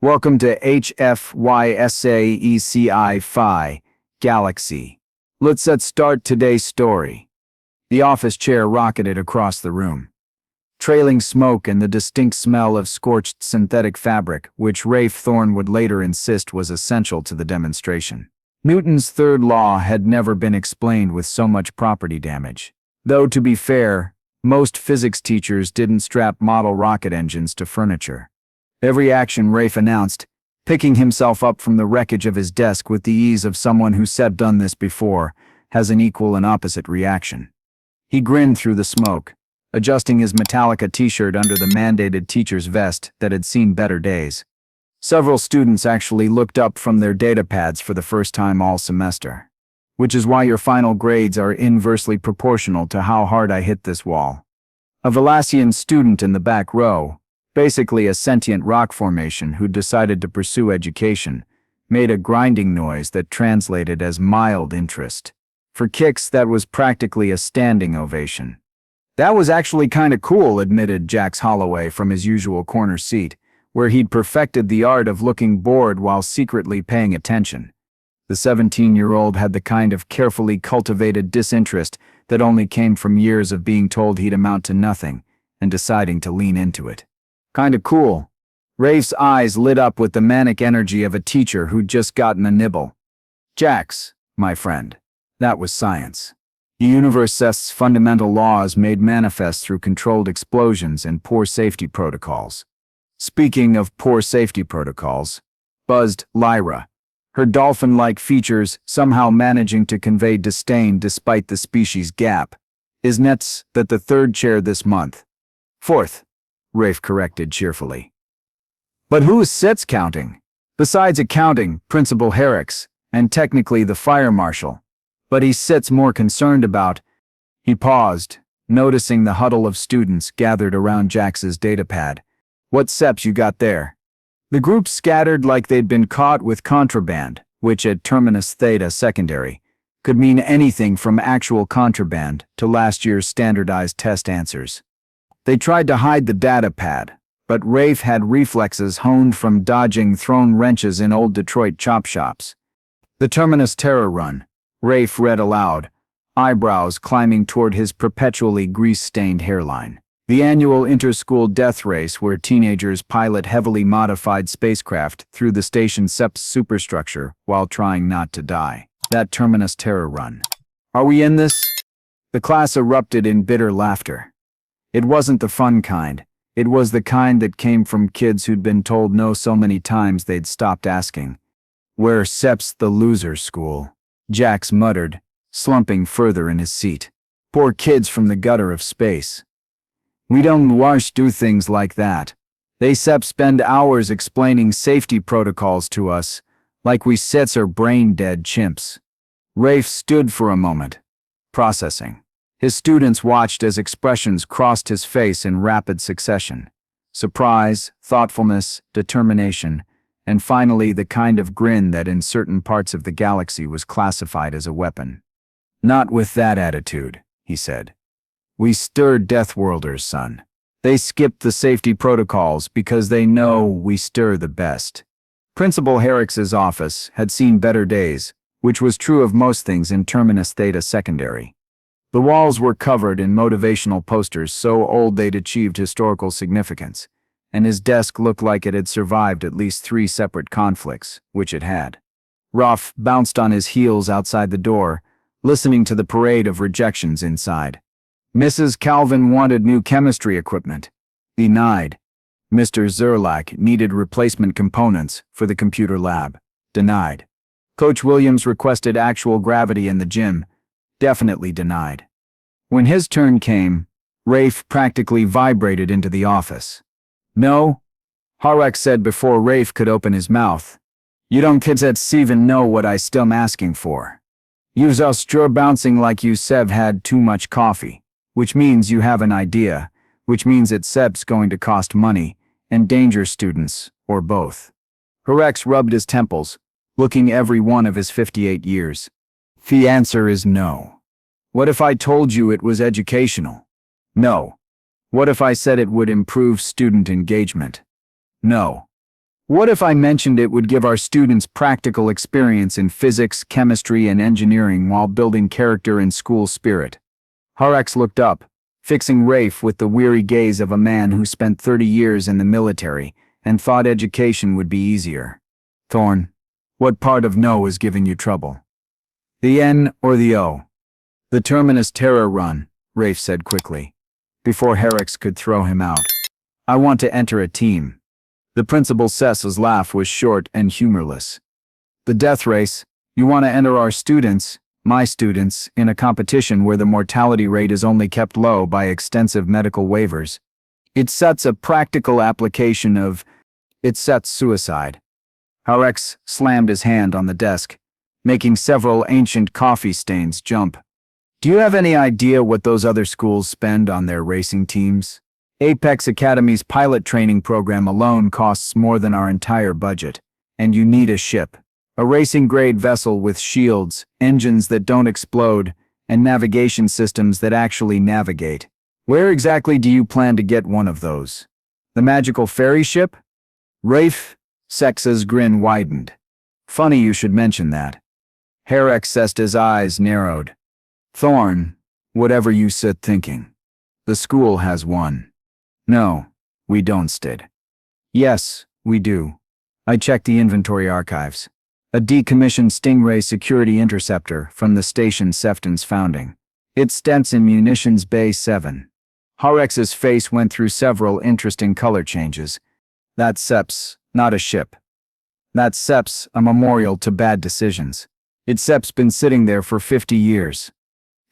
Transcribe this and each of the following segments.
Welcome to HFY Sci-Fi Galaxy. Let's start today's story. The office chair rocketed across the room. Trailing smoke and the distinct smell of scorched synthetic fabric, which Rafe Thorne would later insist was essential to the demonstration. Newton's third law had never been explained with so much property damage. Though, to be fair, most physics teachers didn't strap model rocket engines to furniture. Every action Rafe announced, picking himself up from the wreckage of his desk with the ease of someone who said done this before, has an equal and opposite reaction. He grinned through the smoke, adjusting his Metallica t-shirt under the mandated teacher's vest that had seen better days. Several students actually looked up from their datapads for the first time all semester. Which is why your final grades are inversely proportional to how hard I hit this wall. A Velasian student in the back row, basically a sentient rock formation who decided to pursue education, made a grinding noise that translated as mild interest. For kicks, that was practically a standing ovation. That was actually kinda cool, admitted Jax Holloway from his usual corner seat, where he'd perfected the art of looking bored while secretly paying attention. The 17-year-old had the kind of carefully cultivated disinterest that only came from years of being told he'd amount to nothing and deciding to lean into it. Kinda cool. Rafe's eyes lit up with the manic energy of a teacher who'd just gotten a nibble. Jax, my friend, that was science. The universe's fundamental laws made manifest through controlled explosions and poor safety protocols. Speaking of poor safety protocols, buzzed Lyra, her dolphin-like features somehow managing to convey disdain despite the species gap. Isn't that the third chair this month? Fourth, Rafe corrected cheerfully. But who's sets counting? Besides accounting, Principal Herrick's, and technically the fire marshal. But he's sets more concerned about. He paused, noticing the huddle of students gathered around Jax's datapad. What seps you got there? The group scattered like they'd been caught with contraband, which at Terminus Theta Secondary could mean anything from actual contraband to last year's standardized test answers. They tried to hide the datapad, but Rafe had reflexes honed from dodging thrown wrenches in old Detroit chop shops. The Terminus Terror Run, Rafe read aloud, eyebrows climbing toward his perpetually grease-stained hairline. The annual inter-school death race where teenagers pilot heavily modified spacecraft through the station's SEPS superstructure while trying not to die. That Terminus Terror Run. Are we in this? The class erupted in bitter laughter. It wasn't the fun kind. It was the kind that came from kids who'd been told no so many times they'd stopped asking. Where SEP's the loser school? Jax muttered, slumping further in his seat. Poor kids from the gutter of space. We don't do things like that. They spend hours explaining safety protocols to us, like we sets are brain-dead chimps. Rafe stood for a moment, processing. His students watched as expressions crossed his face in rapid succession. Surprise, thoughtfulness, determination, and finally the kind of grin that in certain parts of the galaxy was classified as a weapon. Not with that attitude, he said. We stirred Deathworlders, son. They skipped the safety protocols because they know we stir the best. Principal Herrick's office had seen better days, which was true of most things in Terminus Theta Secondary. The walls were covered in motivational posters so old they'd achieved historical significance, and his desk looked like it had survived at least 3 separate conflicts, which it had. Ruff bounced on his heels outside the door, listening to the parade of rejections inside. Mrs. Calvin wanted new chemistry equipment. Denied. Mr. Zerlach needed replacement components for the computer lab. Denied. Coach Williams requested actual gravity in the gym. Definitely denied. When his turn came, Rafe practically vibrated into the office. No, Harek said before Rafe could open his mouth. You don't kids at even know what I still asking for. You's sure bouncing like you had too much coffee, which means you have an idea, which means it's going to cost money, endanger students, or both. Harex rubbed his temples, looking every one of his 58 years. The answer is no. What if I told you it was educational? No. What if I said it would improve student engagement? No. What if I mentioned it would give our students practical experience in physics, chemistry, and engineering while building character and school spirit? Harex looked up, fixing Rafe with the weary gaze of a man who spent 30 years in the military and thought education would be easier. Thorn, what part of no is giving you trouble? The N or the O? The Terminus Terror Run, Rafe said quickly, before Harex could throw him out. I want to enter a team. The principal Cecil's laugh was short and humorless. The death race, you want to enter our students, my students, in a competition where the mortality rate is only kept low by extensive medical waivers. It sets a practical application of, it sets suicide. Harex slammed his hand on the desk, making several ancient coffee stains jump. Do you have any idea what those other schools spend on their racing teams? Apex Academy's pilot training program alone costs more than our entire budget, and you need a ship. A racing-grade vessel with shields, engines that don't explode, and navigation systems that actually navigate. Where exactly do you plan to get one of those? The magical ferry ship? Rafe, Sex's grin widened. Funny you should mention that. Harex eyes narrowed. Thorn, whatever you sit thinking. The school has one. No, we don't, Stid. Yes, we do. I checked the inventory archives. A decommissioned Stingray security interceptor from the station Sefton's founding. It stents in Munitions Bay 7. Harex's face went through several interesting color changes. That's SEP's, not a ship. That's SEP's, a memorial to bad decisions. It's SEP's been sitting there for 50 years.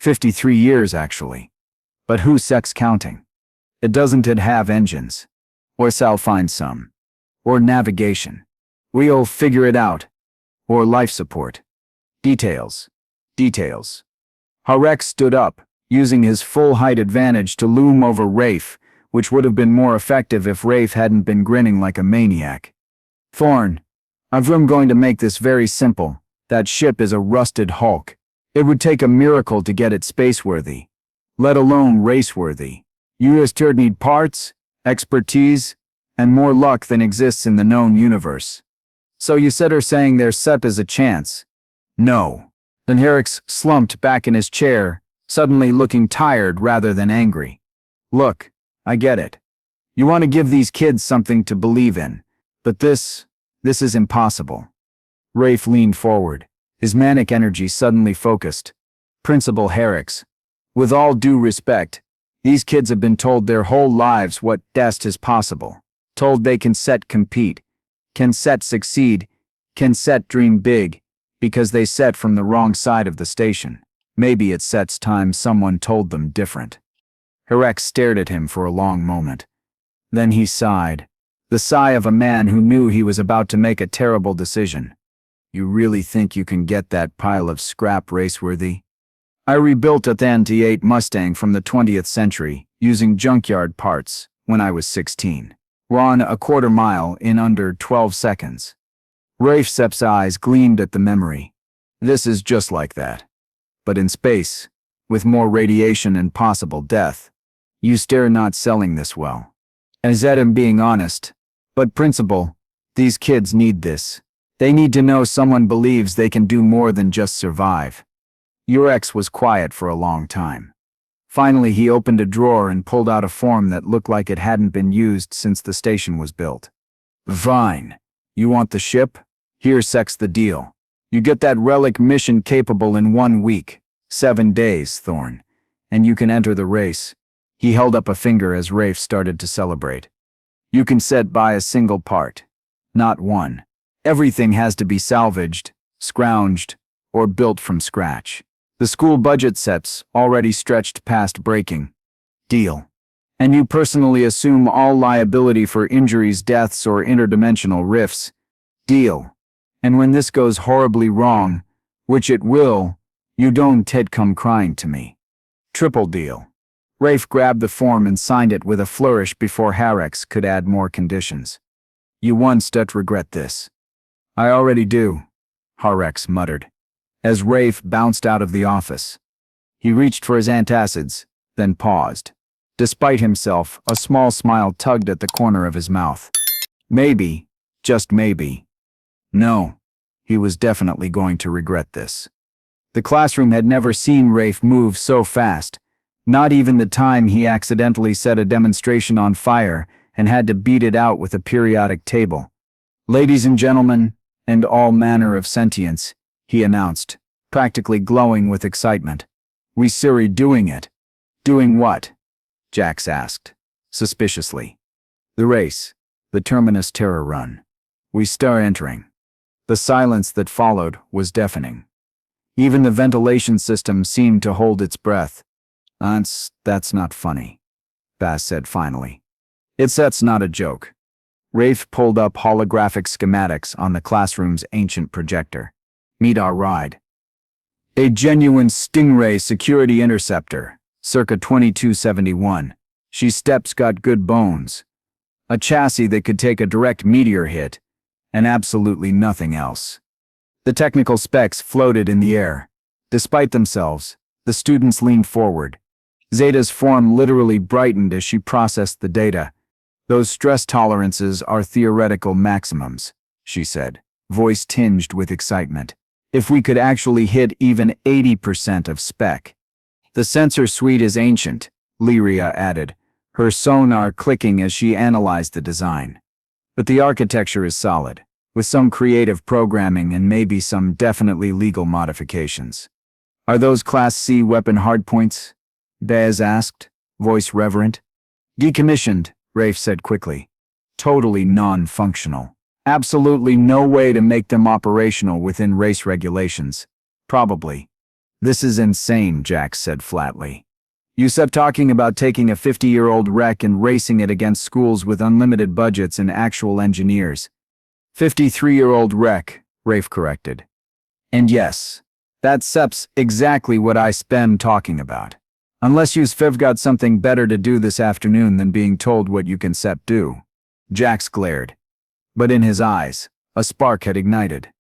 53 years, actually. But who's Sex counting? Doesn't it have engines? Or Sal find some. Or navigation. We'll figure it out. Or life support. Details. Details. Harex stood up, using his full height advantage to loom over Rafe, which would have been more effective if Rafe hadn't been grinning like a maniac. Thorn, I'm going to make this very simple. That ship is a rusted hulk. It would take a miracle to get it spaceworthy, let alone raceworthy. You just need parts, expertise, and more luck than exists in the known universe. So you said her saying their SEP is a chance. No. Then Harex slumped back in his chair, suddenly looking tired rather than angry. Look, I get it. You want to give these kids something to believe in, but this is impossible. Rafe leaned forward, his manic energy suddenly focused. Principal Harex, with all due respect, these kids have been told their whole lives what best is possible. Told they can set compete, can set succeed, can set dream big, because they set from the wrong side of the station. Maybe it sets time someone told them different. Harex stared at him for a long moment. Then he sighed, the sigh of a man who knew he was about to make a terrible decision. You really think you can get that pile of scrap raceworthy? I rebuilt a T8 Mustang from the 20th century, using junkyard parts, when I was 16. Run a quarter mile in under 12 seconds. Rafe's eyes gleamed at the memory. This is just like that. But in space, with more radiation and possible death. You stare not selling this well. As I'm being honest. But principal, these kids need this. They need to know someone believes they can do more than just survive. Your ex was quiet for a long time. Finally, he opened a drawer and pulled out a form that looked like it hadn't been used since the station was built. Fine. You want the ship? Here's Sex the deal. You get that relic mission capable in 1 week, 7 days, Thorn, and you can enter the race. He held up a finger as Rafe started to celebrate. You can set by a single part. Not one. Everything has to be salvaged, scrounged, or built from scratch. The school budget sets already stretched past breaking. Deal. And you personally assume all liability for injuries, deaths, or interdimensional rifts. Deal. And when this goes horribly wrong, which it will, you don't come crying to me. Triple deal. Rafe grabbed the form and signed it with a flourish before Harex could add more conditions. You once regret this. I already do, Harex muttered, as Rafe bounced out of the office. He reached for his antacids, then paused. Despite himself, a small smile tugged at the corner of his mouth. Maybe, Just maybe. No, he was definitely going to regret this. The classroom had never seen Rafe move so fast, not even the time he accidentally set a demonstration on fire and had to beat it out with a periodic table. "Ladies and gentlemen, and all manner of sentience," he announced, practically glowing with excitement. "We Siri doing it." "Doing what?" Jax asked, suspiciously. "The race, the Terminus Terror Run. We start entering." The silence that followed was deafening. Even the ventilation system seemed to hold its breath. That's not funny," Bass said finally. That's not a joke." Rafe pulled up holographic schematics on the classroom's ancient projector. "Meet our ride. A genuine Stingray security interceptor, circa 2271. She steps got good bones. A chassis that could take a direct meteor hit, and absolutely nothing else." The technical specs floated in the air. Despite themselves, the students leaned forward. Zeta's form literally brightened as she processed the data. "Those stress tolerances are theoretical maximums," she said, voice tinged with excitement. "If we could actually hit even 80% of spec." "The sensor suite is ancient," Lyria added, her sonar clicking as she analyzed the design. "But the architecture is solid, with some creative programming and maybe some definitely legal modifications." "Are those Class C weapon hardpoints?" Bez asked, voice reverent. "Decommissioned," Rafe said quickly. "Totally non-functional. Absolutely no way to make them operational within race regulations. Probably." "This is insane," Jax said flatly. "You kept talking about taking a 50-year-old wreck and racing it against schools with unlimited budgets and actual engineers." 53-year-old wreck, Rafe corrected. "And yes, that's exactly what I spend talking about. Unless you've got something better to do this afternoon than being told what you can do." Jax glared. But in his eyes, a spark had ignited.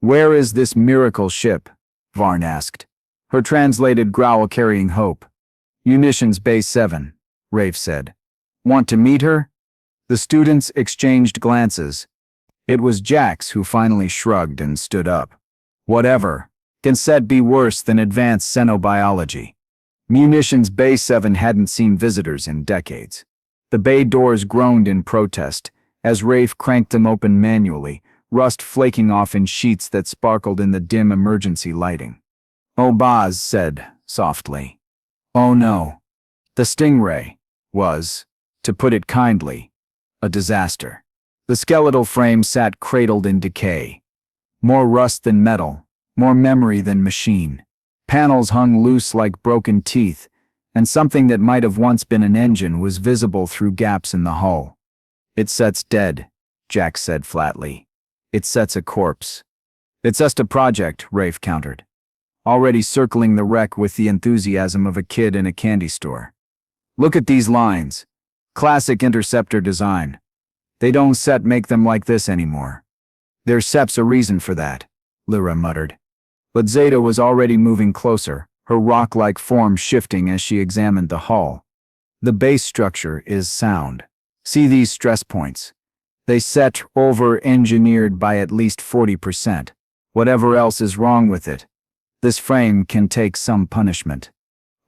"Where is this miracle ship?" Varn asked, her translated growl carrying hope. "Munitions Base 7, Rafe said. "Want to meet her?" The students exchanged glances. It was Jax who finally shrugged and stood up. "Whatever. Can said be worse than advanced xenobiology." Munitions Bay 7 hadn't seen visitors in decades. The bay doors groaned in protest as Rafe cranked them open manually, rust flaking off in sheets that sparkled in the dim emergency lighting. "Oh," Boz said, softly. "Oh no." The Stingray was, to put it kindly, a disaster. The skeletal frame sat cradled in decay. More rust than metal, more memory than machine. Panels hung loose like broken teeth, and something that might have once been an engine was visible through gaps in the hull. "It sets dead," Jax said flatly. "It sets a corpse." "It's just a project," Rafe countered, already circling the wreck with the enthusiasm of a kid in a candy store. "Look at these lines. Classic interceptor design. They don't make them like this anymore." "There's a reason for that," Lyra muttered. But Zeta was already moving closer, her rock-like form shifting as she examined the hull. "The base structure is sound. See these stress points? They set over-engineered by at least 40%. Whatever else is wrong with it, this frame can take some punishment."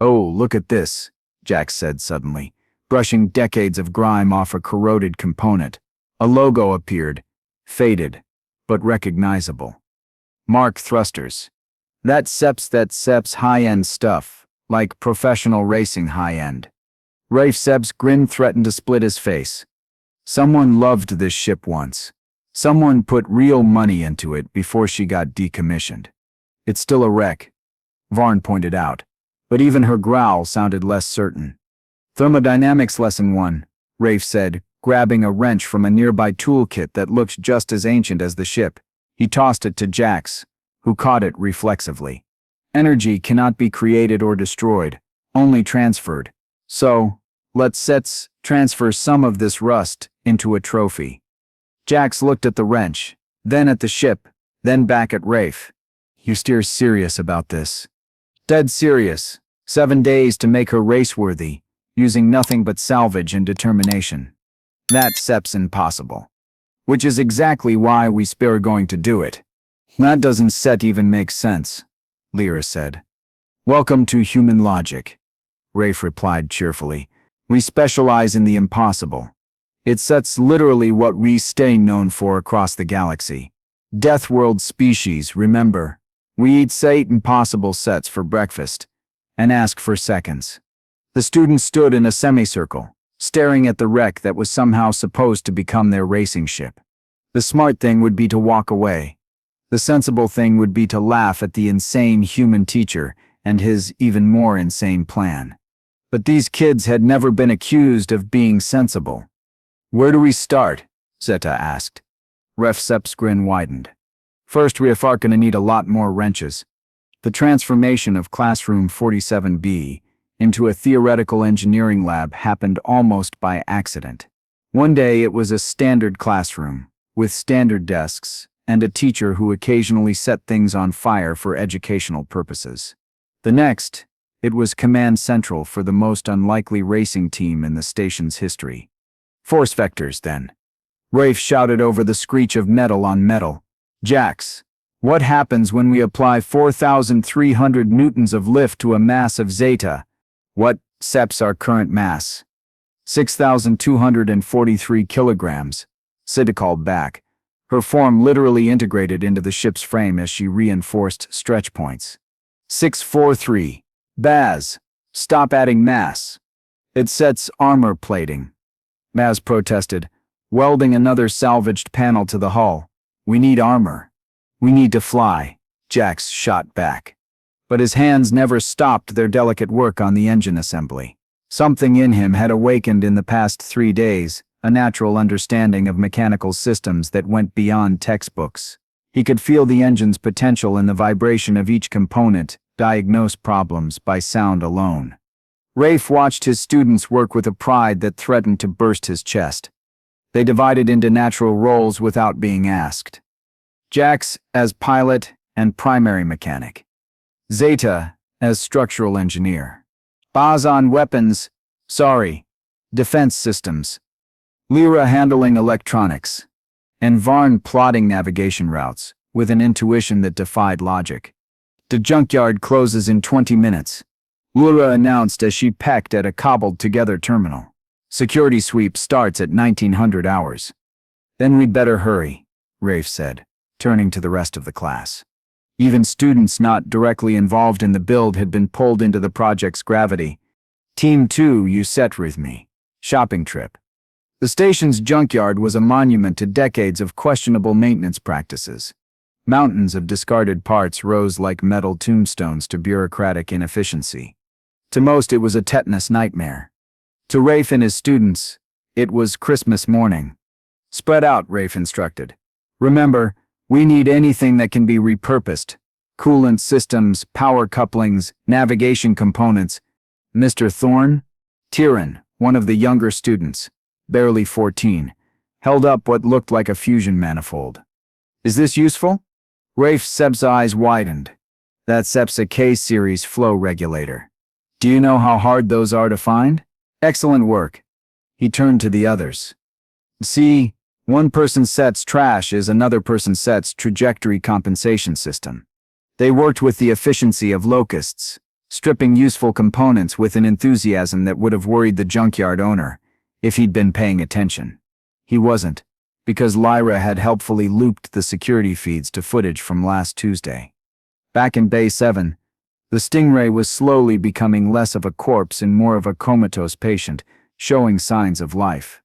"Oh, look at this," Jax said suddenly, brushing decades of grime off a corroded component. A logo appeared, faded, but recognizable. "Mark thrusters. That's high-end stuff, like professional racing high-end." Rafe Seb's grin threatened to split his face. "Someone loved this ship once. Someone put real money into it before she got decommissioned. It's still a wreck," Varn pointed out, but even her growl sounded less certain. "Thermodynamics lesson 1, Rafe said, grabbing a wrench from a nearby toolkit that looked just as ancient as the ship. He tossed it to Jax, who caught it reflexively. "Energy cannot be created or destroyed, only transferred. So, let's transfer some of this rust into a trophy." Jax looked at the wrench, then at the ship, then back at Rafe. "You steer serious about this?" "Dead serious. 7 days to make her race-worthy, using nothing but salvage and determination." "That's impossible." Which is exactly why we're going to do it. That doesn't set even make sense, Lyra said. Welcome to human logic, Rafe replied cheerfully. We specialize in the impossible. That's literally what we stay known for across the galaxy. Death World species, remember? We eat 8 impossible sets for breakfast and ask for seconds. The students stood in a semicircle, staring at the wreck that was somehow supposed to become their racing ship. The smart thing would be to walk away. The sensible thing would be to laugh at the insane human teacher and his even more insane plan. But these kids had never been accused of being sensible. Where do we start? Zeta asked. Ref Sep's grin widened. First, we are gonna need a lot more wrenches. The transformation of Classroom 47B into a theoretical engineering lab happened almost by accident. One day it was a standard classroom, with standard desks, and a teacher who occasionally set things on fire for educational purposes. The next, it was command central for the most unlikely racing team in the station's history. Force vectors, then. Rafe shouted over the screech of metal on metal. Jax, what happens when we apply 4,300 newtons of lift to a mass of zeta? What, Sep's our current mass? 6,243 kilograms, Zeta called back. Her form literally integrated into the ship's frame as she reinforced stretch points. 643. Baz, stop adding mass. It sets armor plating. Baz protested, welding another salvaged panel to the hull. We need armor. We need to fly, Jax shot back. But his hands never stopped their delicate work on the engine assembly. Something in him had awakened in the past 3 days, a natural understanding of mechanical systems that went beyond textbooks. He could feel the engine's potential in the vibration of each component, diagnose problems by sound alone. Rafe watched his students work with a pride that threatened to burst his chest. They divided into natural roles without being asked. Jax as pilot and primary mechanic. Zeta as structural engineer. Baz on weapons, defense systems. Lyra handling electronics. And Varn plotting navigation routes, with an intuition that defied logic. The junkyard closes in 20 minutes, Lyra announced as she pecked at a cobbled-together terminal. Security sweep starts at 1900 hours. Then we'd better hurry, Rafe said, turning to the rest of the class. Even students not directly involved in the build had been pulled into the project's gravity. Team 2, you set with me. Shopping trip. The station's junkyard was a monument to decades of questionable maintenance practices. Mountains of discarded parts rose like metal tombstones to bureaucratic inefficiency. To most, it was a tetanus nightmare. To Rafe and his students, it was Christmas morning. Spread out, Rafe instructed. Remember, we need anything that can be repurposed. Coolant systems, power couplings, navigation components. Mr. Thorne? Tyrion, one of the younger students, barely 14, held up what looked like a fusion manifold. Is this useful? Rafe Seb's eyes widened. That's Seb's a K-series flow regulator. Do you know how hard those are to find? Excellent work. He turned to the others. See, one person sets trash is another person sets trajectory compensation system. They worked with the efficiency of locusts, stripping useful components with an enthusiasm that would have worried the junkyard owner if he'd been paying attention. He wasn't, because Lyra had helpfully looped the security feeds to footage from last Tuesday. Back in Bay 7, the Stingray was slowly becoming less of a corpse and more of a comatose patient, showing signs of life.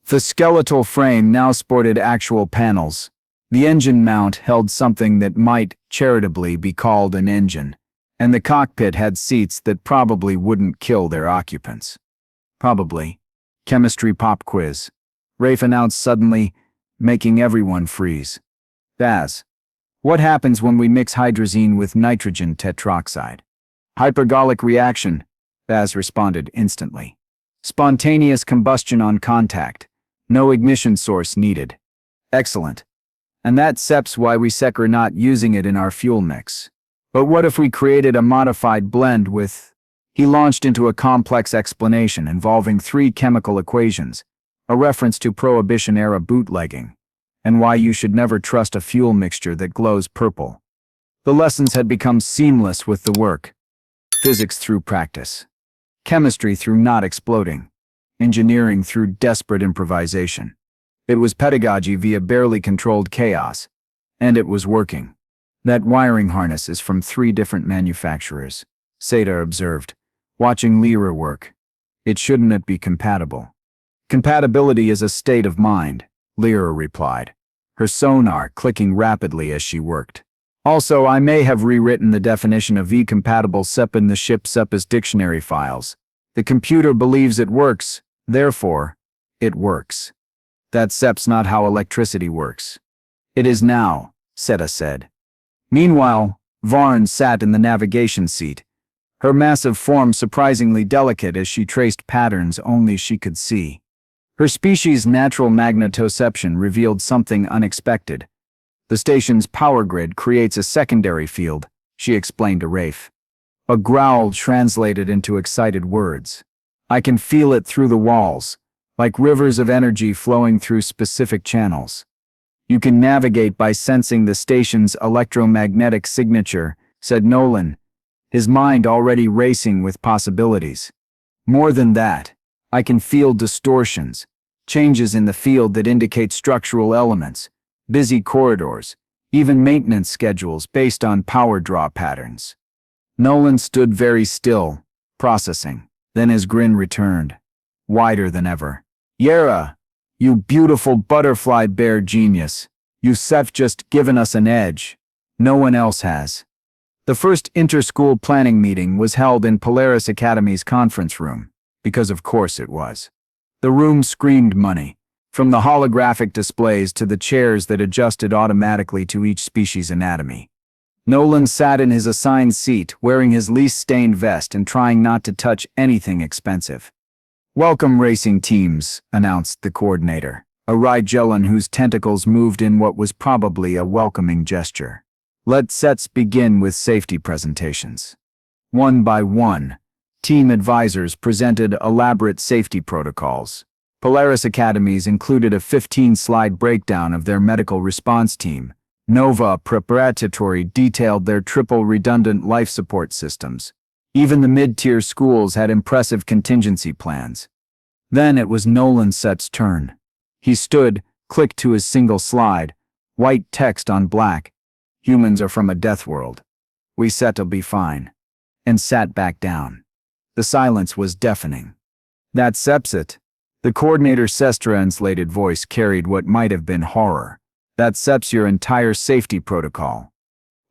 The skeletal frame now sported actual panels. The engine mount held something that might, charitably, be called an engine, and the cockpit had seats that probably wouldn't kill their occupants. Probably. Chemistry pop quiz. Rafe announced suddenly, making everyone freeze. Baz, what happens when we mix hydrazine with nitrogen tetroxide? Hypergolic reaction, Baz responded instantly. Spontaneous combustion on contact. No ignition source needed. Excellent. And that's Seps why we're not using it in our fuel mix. But what if we created a modified blend with... He launched into a complex explanation involving 3 chemical equations, a reference to Prohibition-era bootlegging, and why you should never trust a fuel mixture that glows purple. The lessons had become seamless with the work. Physics through practice. Chemistry through not exploding. Engineering through desperate improvisation. It was pedagogy via barely controlled chaos. And it was working. That wiring harness is from 3 different manufacturers, Seda observed, watching Lyra work. It shouldn't be compatible. Compatibility is a state of mind, Lyra replied, her sonar clicking rapidly as she worked. Also, I may have rewritten the definition of V-compatible SEP in the ship's SEPA's dictionary files. The computer believes it works, therefore, it works. That SEP's not how electricity works. It is now, Seda said. Meanwhile, Varn sat in the navigation seat, her massive form surprisingly delicate as she traced patterns only she could see. Her species' natural magnetoception revealed something unexpected. The station's power grid creates a secondary field, she explained to Rafe. A growl translated into excited words. I can feel it through the walls, like rivers of energy flowing through specific channels. You can navigate by sensing the station's electromagnetic signature, said Nolan, his mind already racing with possibilities. More than that, I can feel distortions, changes in the field that indicate structural elements, busy corridors, even maintenance schedules based on power draw patterns. Nolan stood very still, processing. Then his grin returned, wider than ever. Yera, you beautiful butterfly bear genius. You've just given us an edge. No one else has. The first inter-school planning meeting was held in Polaris Academy's conference room, because of course it was. The room screamed money, from the holographic displays to the chairs that adjusted automatically to each species' anatomy. Nolan sat in his assigned seat, wearing his least-stained vest and trying not to touch anything expensive. Welcome, racing teams, announced the coordinator, a Rigellan whose tentacles moved in what was probably a welcoming gesture. Let sets begin with safety presentations. One by one, team advisors presented elaborate safety protocols. Polaris Academies included a 15-slide breakdown of their medical response team. Nova Preparatory detailed their triple redundant life support systems. Even the mid-tier schools had impressive contingency plans. Then it was Nolan Set's turn. He stood, clicked to his single slide, white text on black. Humans are from a death world. We set'll be fine. And sat back down. The silence was deafening. That sepsit. The coordinator's Sestra-translated voice carried what might have been horror. That seps your entire safety protocol.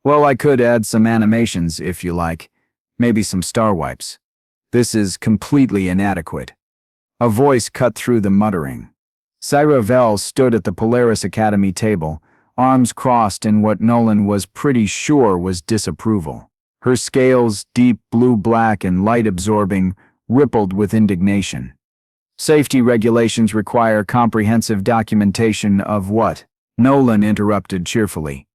Well, I could add some animations if you like. Maybe some star wipes. This is completely inadequate. A voice cut through the muttering. Syra Vell stood at the Polaris Academy table, arms crossed in what Nolan was pretty sure was disapproval. Her scales, deep blue-black and light-absorbing, rippled with indignation. Safety regulations require comprehensive documentation of what? Nolan interrupted cheerfully.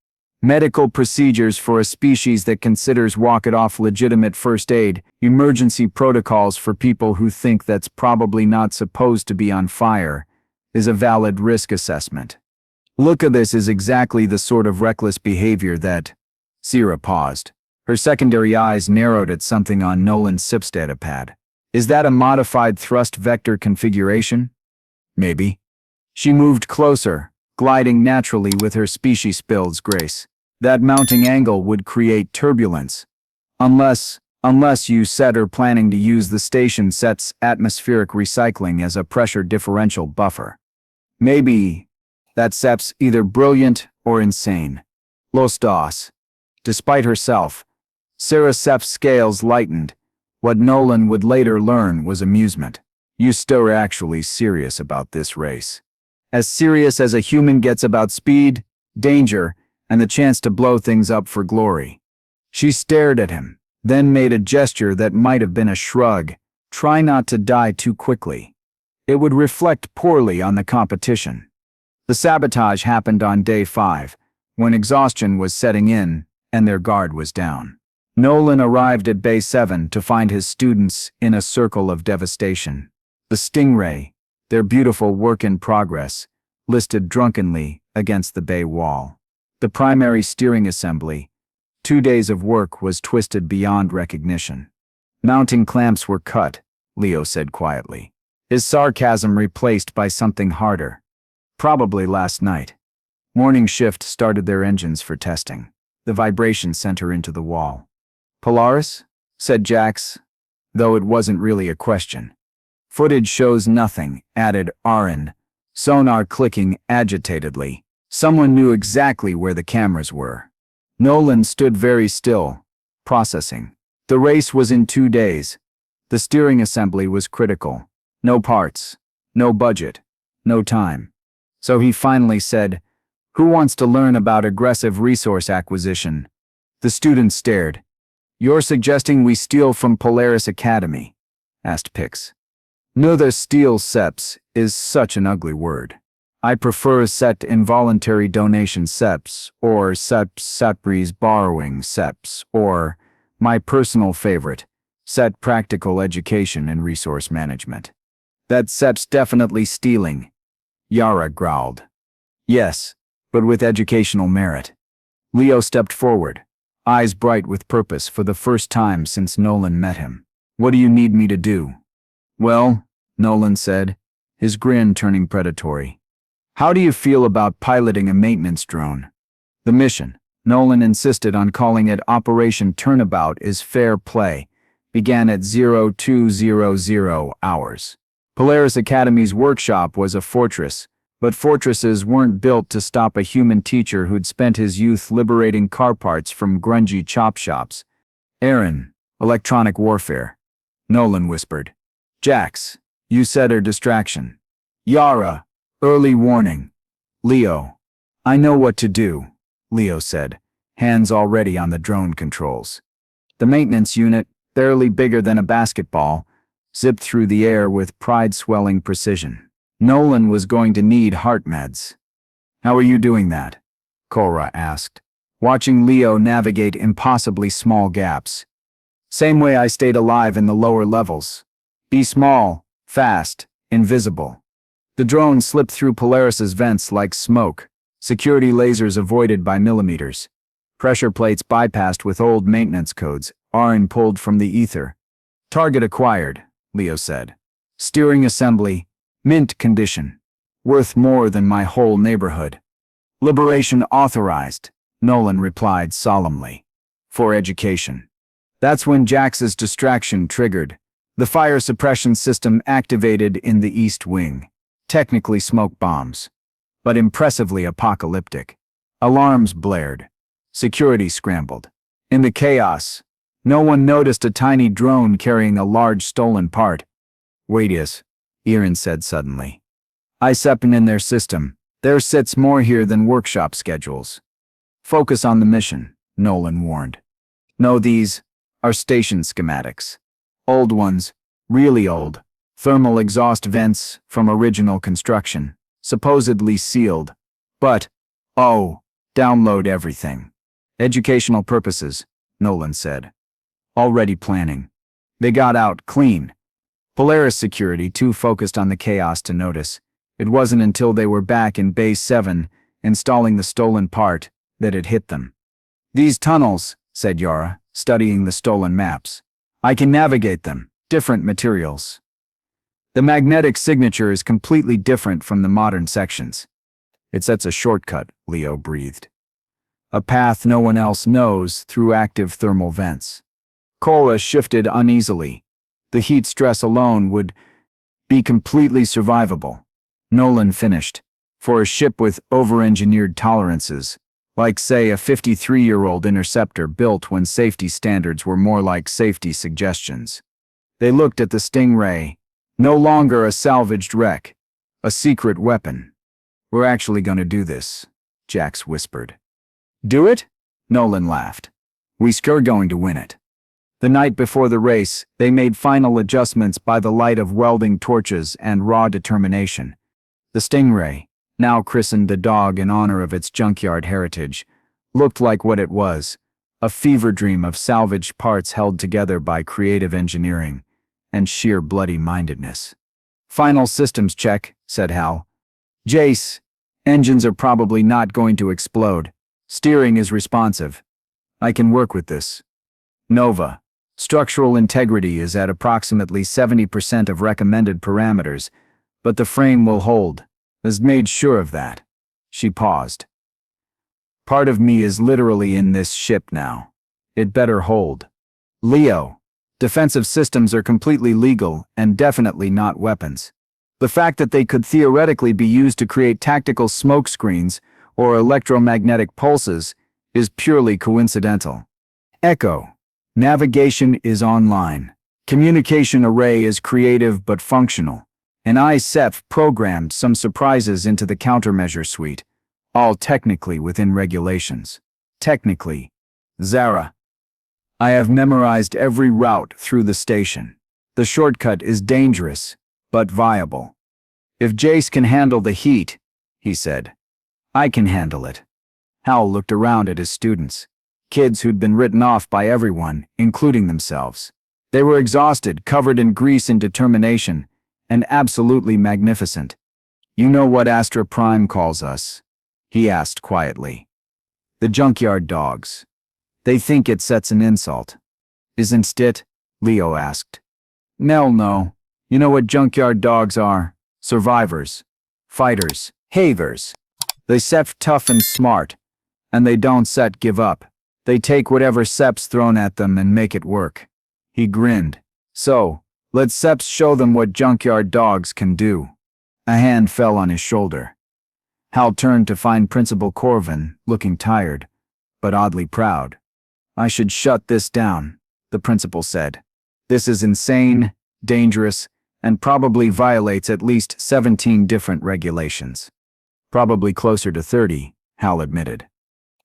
Medical procedures for a species that considers walk-it-off legitimate first aid, emergency protocols for people who think that's probably not supposed to be on fire, is a valid risk assessment. Look at this is exactly the sort of reckless behavior that... Sierra paused. Her secondary eyes narrowed at something on Nolan's SIPS datapad. Is that a modified thrust vector configuration? Maybe. She moved closer, gliding naturally with her species-build's grace. That mounting angle would create turbulence. Unless you set are planning to use the station set's atmospheric recycling as a pressure differential buffer. Maybe that SEP's either brilliant or insane. Los dos. Despite herself, Sarah SEP's scales lightened. What Nolan would later learn was amusement. You still are actually serious about this race. As serious as a human gets about speed, danger, and the chance to blow things up for glory. She stared at him, then made a gesture that might have been a shrug. Try not to die too quickly. It would reflect poorly on the competition. The sabotage happened on day 5, when exhaustion was setting in and their guard was down. Nolan arrived at Bay 7 to find his students in a circle of devastation. The Stingray, their beautiful work in progress, listed drunkenly against the bay wall. The primary steering assembly, 2 days of work, was twisted beyond recognition. Mounting clamps were cut, Leo said quietly, his sarcasm replaced by something harder. Probably last night. Morning shift started their engines for testing. The vibration sent her into the wall. Polaris? Said Jax, though it wasn't really a question. Footage shows nothing, added Aaron, sonar clicking agitatedly. Someone knew exactly where the cameras were. Nolan stood very still, processing. The race was in 2 days. The steering assembly was critical. No parts, no budget, no time. So he finally said, "Who wants to learn about aggressive resource acquisition?" The students stared. "You're suggesting we steal from Polaris Academy?" asked Pix. "No, the steal seps is such an ugly word. I prefer set involuntary donation seps, or seps sepries borrowing seps, or, my personal favorite, set practical education and resource management." "That seps definitely stealing," Yara growled. "Yes, but with educational merit." Leo stepped forward, eyes bright with purpose for the first time since Nolan met him. "What do you need me to do?" "Well," Nolan said, his grin turning predatory. "How do you feel about piloting a maintenance drone?" The mission, Nolan insisted on calling it Operation Turnabout is fair play, began at 0200 hours. Polaris Academy's workshop was a fortress, but fortresses weren't built to stop a human teacher who'd spent his youth liberating car parts from grungy chop shops. "Aaron, electronic warfare," Nolan whispered. "Jax, you said her distraction." "Yara, early warning." "Leo, I know what to do," Leo said, hands already on the drone controls. The maintenance unit, barely bigger than a basketball, zipped through the air with pride-swelling precision. Nolan was going to need heart meds. "How are you doing that?" Cora asked, watching Leo navigate impossibly small gaps. "Same way I stayed alive in the lower levels. Be small, fast, invisible." The drone slipped through Polaris's vents like smoke, security lasers avoided by millimeters. Pressure plates bypassed with old maintenance codes, Aaron pulled from the ether. "Target acquired," Leo said. "Steering assembly, mint condition. Worth more than my whole neighborhood." "Liberation authorized," Nolan replied solemnly. "For education." That's when Jax's distraction triggered. The fire suppression system activated in the East Wing. Technically smoke bombs, but impressively apocalyptic. Alarms blared. Security scrambled. In the chaos, no one noticed a tiny drone carrying a large stolen part. "Wait is," Aaron said suddenly. "I stepping in their system. There sits more here than workshop schedules." "Focus on the mission," Nolan warned. "No, these are station schematics. Old ones, really old. Thermal exhaust vents from original construction, supposedly sealed. But, download everything. Educational purposes," Nolan said. "Already planning." They got out clean. Polaris security too focused on the chaos to notice. It wasn't until they were back in Base 7, installing the stolen part, that it hit them. "These tunnels," said Yara, studying the stolen maps. "I can navigate them. Different materials. The magnetic signature is completely different from the modern sections." "It sets a shortcut," Leo breathed. "A path no one else knows through active thermal vents." Cora shifted uneasily. The heat stress alone would be completely survivable. Nolan finished. For a ship with over-engineered tolerances, like say a 53-year-old interceptor built when safety standards were more like safety suggestions. They looked at the Stingray. No longer a salvaged wreck, a secret weapon. "We're actually going to do this," Jax whispered. "Do it?" Nolan laughed. "We're going to win it." The night before the race, they made final adjustments by the light of welding torches and raw determination. The Stingray, now christened the dog in honor of its junkyard heritage, looked like what it was, a fever dream of salvaged parts held together by creative engineering and sheer bloody-mindedness. "Final systems check," said Hal. "Jace, Engines are probably not going to explode. Steering is responsive. I can work with this. Nova. Structural integrity is at approximately 70% of recommended parameters, but the frame will hold. Has made sure of that. She paused. Part of me is literally in this ship now. It better hold. Leo. Defensive systems are completely legal and definitely not weapons. The fact that they could theoretically be used to create tactical smokescreens or electromagnetic pulses is purely coincidental. Echo. Navigation is online. Communication array is creative but functional. And ICEF programmed some surprises into the countermeasure suite, all technically within regulations. Technically. Zara. I have memorized every route through the station. The shortcut is dangerous, but viable. If Jace can handle the heat, he said, I can handle it. Hal looked around at his students. Kids who'd been written off by everyone, including themselves. They were exhausted, covered in grease and determination, and absolutely magnificent. You know what Astra Prime calls us? He asked quietly. The junkyard dogs. They think it sets an insult. Isn't it? Leo asked. No. You know what junkyard dogs are? Survivors. Fighters. Havers. They set tough and smart, and they don't give up. They take whatever Sep's thrown at them and make it work. He grinned. So, let Seps show them what junkyard dogs can do. A hand fell on his shoulder. Hal turned to find Principal Corvin, looking tired, but oddly proud. I should shut this down, the principal said. This is insane, dangerous, and probably violates at least 17 different regulations. Probably closer to 30, Hal admitted.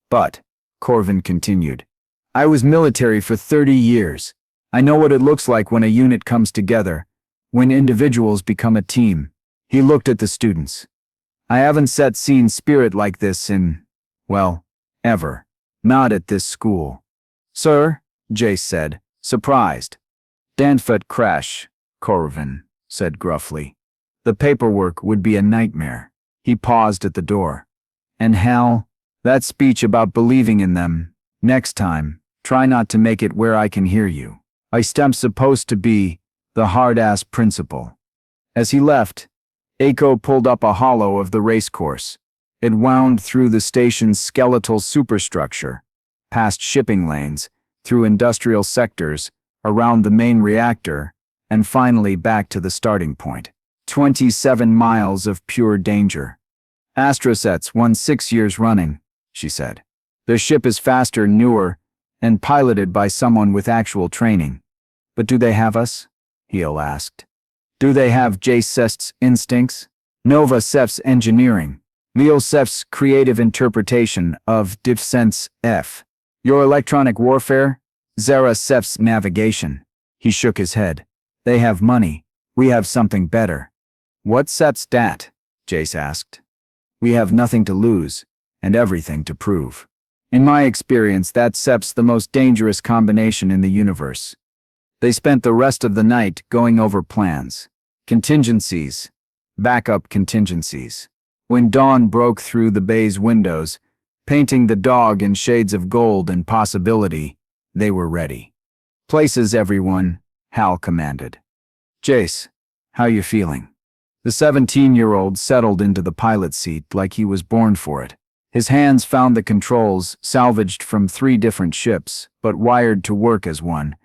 But, Corvin continued, I was military for 30 years. I know what it looks like when a unit comes together, when individuals become a team. He looked at the students. I haven't seen spirit like this in, well, ever. Not at this school. Sir, Jace said, surprised. Danfet crash, Corvin said gruffly. The paperwork would be a nightmare. He paused at the door. And Hal, that speech about believing in them, next time, try not to make it where I can hear you. I stem supposed to be the hard-ass principal. As he left, Echo pulled up a hollow of the racecourse. It wound through the station's skeletal superstructure, past shipping lanes, through industrial sectors, around the main reactor, and finally back to the starting point. 27 miles of pure danger. Astrosets won 6 years running, she said. Their ship is faster, newer, and piloted by someone with actual training. But do they have us? Heel asked. Do they have Jace instincts? Nova Sef's engineering. Leo Sef's creative interpretation of Defense F. Your electronic warfare? Zara Sef's navigation. He shook his head. They have money. We have something better. What's Sef's dat? Jace asked. We have nothing to lose, and everything to prove. In my experience, that Sep's the most dangerous combination in the universe. They spent the rest of the night going over plans, contingencies, backup contingencies. When dawn broke through the bay's windows, painting the dog in shades of gold and possibility, they were ready. Places, everyone, Hal commanded. Jace, how you feeling? The 17-year-old settled into the pilot seat like he was born for it. His hands found the controls, salvaged from 3 different ships, but wired to work as one,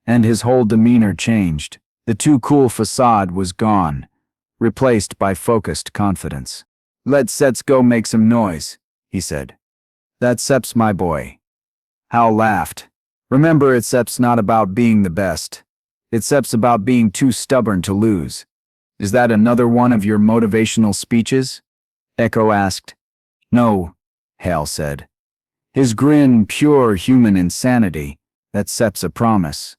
and his whole demeanor changed. The too cool facade was gone, replaced by focused confidence. Let Sets go make some noise, he said. That Sep's my boy. Hal laughed. Remember, it's Sep's not about being the best. It's Sep's about being too stubborn to lose. Is that another one of your motivational speeches? Echo asked. No, Hal said. His grin pure human insanity. That Sep's a promise.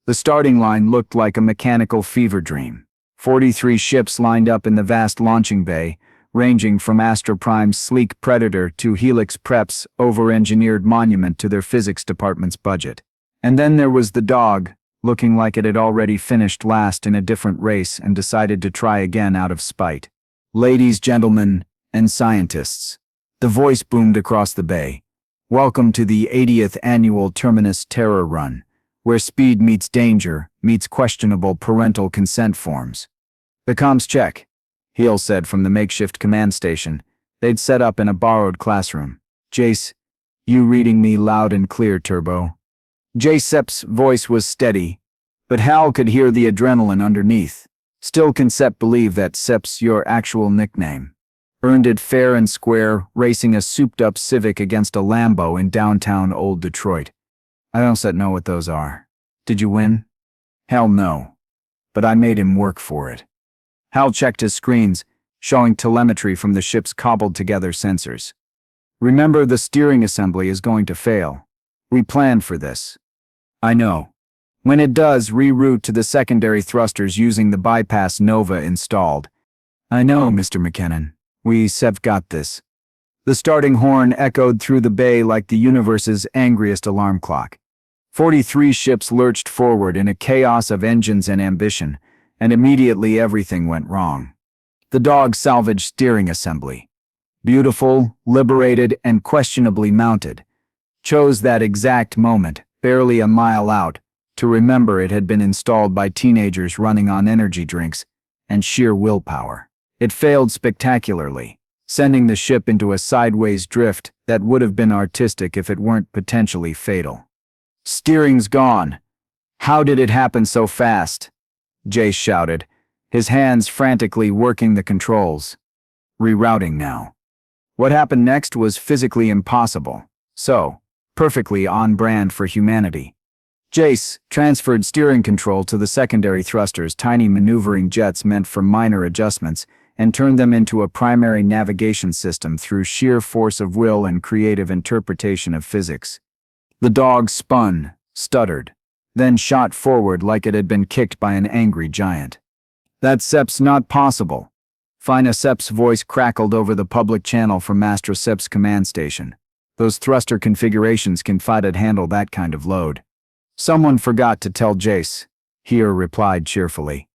The starting line looked like a mechanical fever dream. 43 ships lined up in the vast launching bay, ranging from Astra Prime's sleek Predator to Helix Prep's over-engineered monument to their physics department's budget. And then there was the dog, looking like it had already finished last in a different race and decided to try again out of spite. Ladies, gentlemen, and scientists. The voice boomed across the bay. Welcome to the 80th Annual Terminus Terror Run, where speed meets danger, meets questionable parental consent forms. The comms check, Heel said from the makeshift command station. They'd set up in a borrowed classroom. Jace, you reading me loud and clear, Turbo? Jacep's voice was steady, but Hal could hear the adrenaline underneath. Still can Sep believe that Sep's your actual nickname? Earned it fair and square, racing a souped-up Civic against a Lambo in downtown Old Detroit. I don't know what those are. Did you win? Hell no. But I made him work for it. Hal checked his screens, showing telemetry from the ship's cobbled-together sensors. Remember, the steering assembly is going to fail. We planned for this. I know. When it does, reroute to the secondary thrusters using the bypass Nova installed. I know, Mr. McKinnon. We've got this. The starting horn echoed through the bay like the universe's angriest alarm clock. 43 ships lurched forward in a chaos of engines and ambition, and immediately everything went wrong. The dog salvaged steering assembly. Beautiful, liberated, and questionably mounted. Chose that exact moment, barely a mile out, to remember it had been installed by teenagers running on energy drinks and sheer willpower. It failed spectacularly, sending the ship into a sideways drift that would have been artistic if it weren't potentially fatal. Steering's gone. How did it happen so fast? Jace shouted, his hands frantically working the controls. Rerouting now. What happened next was physically impossible, so perfectly on brand for humanity. Jace transferred steering control to the secondary thrusters, tiny maneuvering jets meant for minor adjustments, and turned them into a primary navigation system through sheer force of will and creative interpretation of physics. The dog spun, stuttered, then shot forward like it had been kicked by an angry giant. That Sep's not possible. Fina Sep's voice crackled over the public channel from Master Sep's command station. Those thruster configurations can handle that kind of load. Someone forgot to tell Jace, Heer replied cheerfully.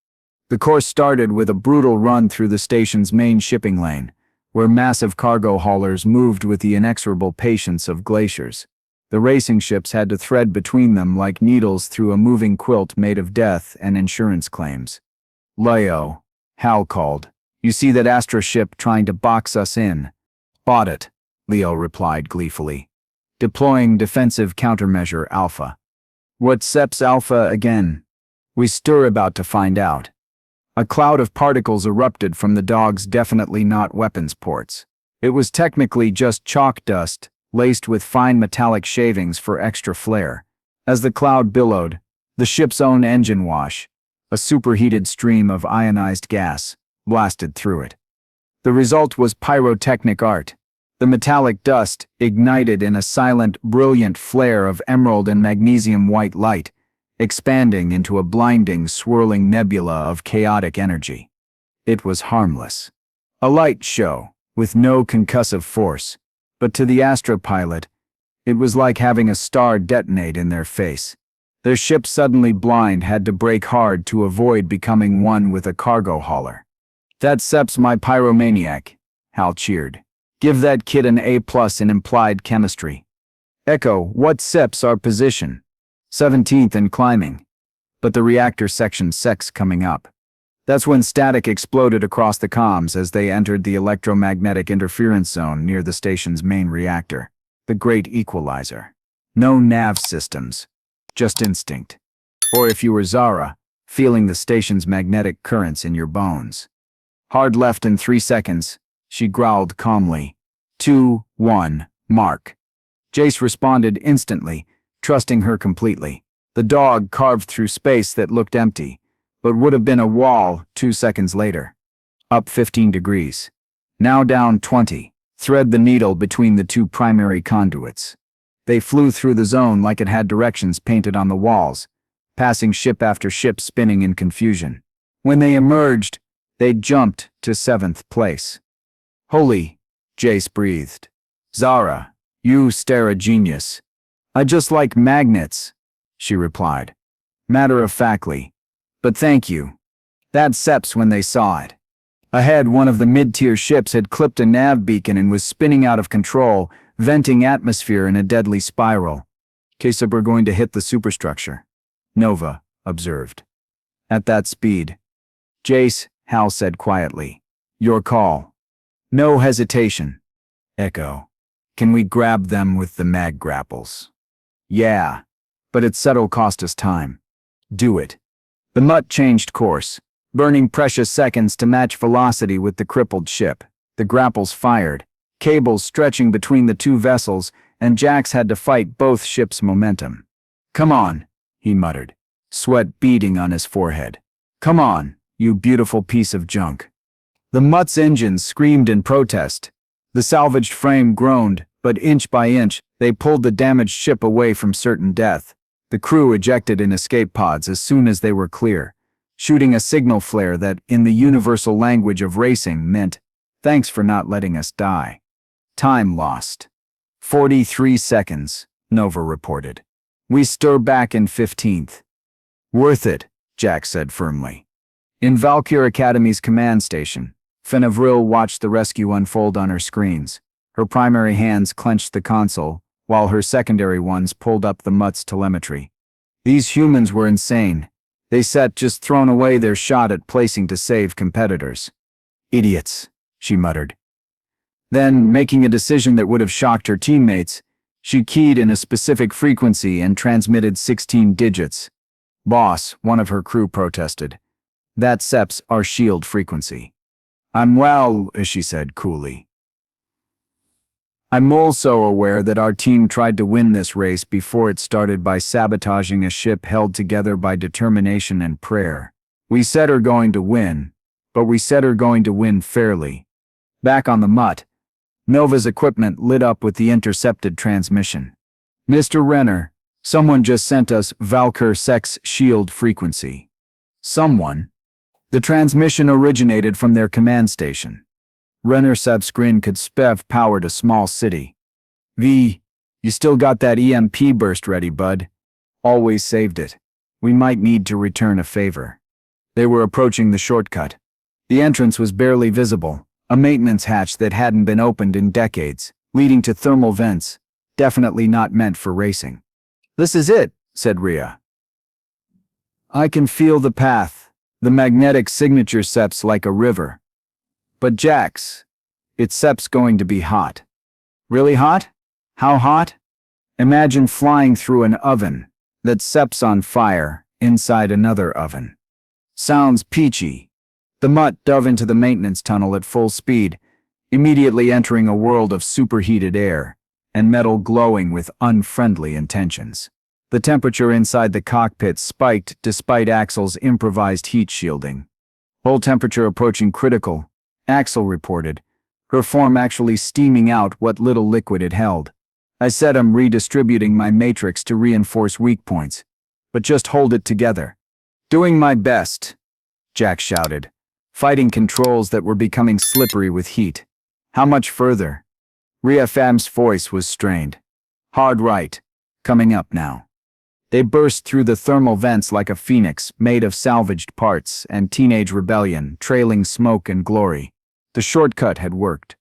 The course started with a brutal run through the station's main shipping lane, where massive cargo haulers moved with the inexorable patience of glaciers. The racing ships had to thread between them like needles through a moving quilt made of death and insurance claims. Leo, Hal called. You see that Astra ship trying to box us in? Bought it, Leo replied gleefully. Deploying defensive countermeasure Alpha. What's Sep's Alpha again? We stir about to find out. A cloud of particles erupted from the dog's definitely not weapons ports. It was technically just chalk dust, laced with fine metallic shavings for extra flair. As the cloud billowed, the ship's own engine wash, a superheated stream of ionized gas, blasted through it. The result was pyrotechnic art. The metallic dust ignited in a silent, brilliant flare of emerald and magnesium white light, expanding into a blinding, swirling nebula of chaotic energy. It was harmless. A light show, with no concussive force, but to the Astra pilot, it was like having a star detonate in their face. Their ship, suddenly blind, had to brake hard to avoid becoming one with a cargo hauler. That Sep's my pyromaniac, Hal cheered. Give that kid an A+ in implied chemistry. Echo, what Sep's our position? 17th and climbing. But the reactor section sec's coming up. That's when static exploded across the comms as they entered the electromagnetic interference zone near the station's main reactor, the great equalizer. No nav systems, just instinct. Or if you were Zara, feeling the station's magnetic currents in your bones. Hard left in 3 seconds, she growled calmly. 2, 1, mark. Jace responded instantly, trusting her completely. The dog carved through space that looked empty, but would have been a wall 2 seconds later. Up 15 degrees. Now down 20. Thread the needle between the two primary conduits. They flew through the zone like it had directions painted on the walls, passing ship after ship spinning in confusion. When they emerged, they jumped to 7th place. Holy, Jace breathed. Zara, you stare a genius. I just like magnets, she replied, matter-of-factly. But thank you. That Seps when they saw it. Ahead, one of the mid-tier ships had clipped a nav beacon and was spinning out of control, venting atmosphere in a deadly spiral. "Case we're going to hit the superstructure," Nova observed. "At that speed." "Jace," Hal said quietly. "Your call." "No hesitation." Echo. "Can we grab them with the mag grapples?" "Yeah, but it'll cost us time." "Do it." The Mutt changed course, burning precious seconds to match velocity with the crippled ship. The grapples fired, cables stretching between the two vessels, and Jax had to fight both ships' momentum. "Come on," he muttered, sweat beading on his forehead. "Come on, you beautiful piece of junk." The Mutt's engines screamed in protest. The salvaged frame groaned, but inch by inch, they pulled the damaged ship away from certain death. The crew ejected in escape pods as soon as they were clear, shooting a signal flare that, in the universal language of racing, meant, "Thanks for not letting us die." Time lost. 43 seconds, Nova reported. "We stir back in 15th. "Worth it," Jax said firmly. In Valkyr Academy's command station, Fenevril watched the rescue unfold on her screens. Her primary hands clenched the console, while her secondary ones pulled up the Mutt's telemetry. These humans were insane. They said just thrown away their shot at placing to save competitors. "Idiots," she muttered. Then, making a decision that would have shocked her teammates, she keyed in a specific frequency and transmitted 16 digits. "Boss," one of her crew protested. "That SEP's our shield frequency." Well," she said coolly. "I'm also aware that our team tried to win this race before it started by sabotaging a ship held together by determination and prayer. We said we're going to win, but we said we're going to win fairly." Back on the Mutt, Nova's equipment lit up with the intercepted transmission. "Mr. Renner, someone just sent us Valkyr Sex shield frequency." Someone? The transmission originated from their command station. Renner Subscreen could spev powered a small city. "V, you still got that EMP burst ready, bud?" "Always saved it. We might need to return a favor." They were approaching the shortcut. The entrance was barely visible, a maintenance hatch that hadn't been opened in decades, leading to thermal vents, definitely not meant for racing. "This is it," said Rhea. "I can feel the path. The magnetic signature seps like a river." "But Jax, it seps going to be hot." "Really hot? How hot?" "Imagine flying through an oven that seps on fire inside another oven." "Sounds peachy." The Mutt dove into the maintenance tunnel at full speed, immediately entering a world of superheated air and metal glowing with unfriendly intentions. The temperature inside the cockpit spiked despite Axel's improvised heat shielding. "Hull temperature approaching critical," Axel reported, her form actually steaming out what little liquid it held. "I said I'm redistributing my matrix to reinforce weak points, but just hold it together." "Doing my best," Jack shouted, fighting controls that were becoming slippery with heat. "How much further?" Rhea Fam's voice was strained. "Hard right. Coming up now." They burst through the thermal vents like a phoenix made of salvaged parts and teenage rebellion, trailing smoke and glory. The shortcut had worked.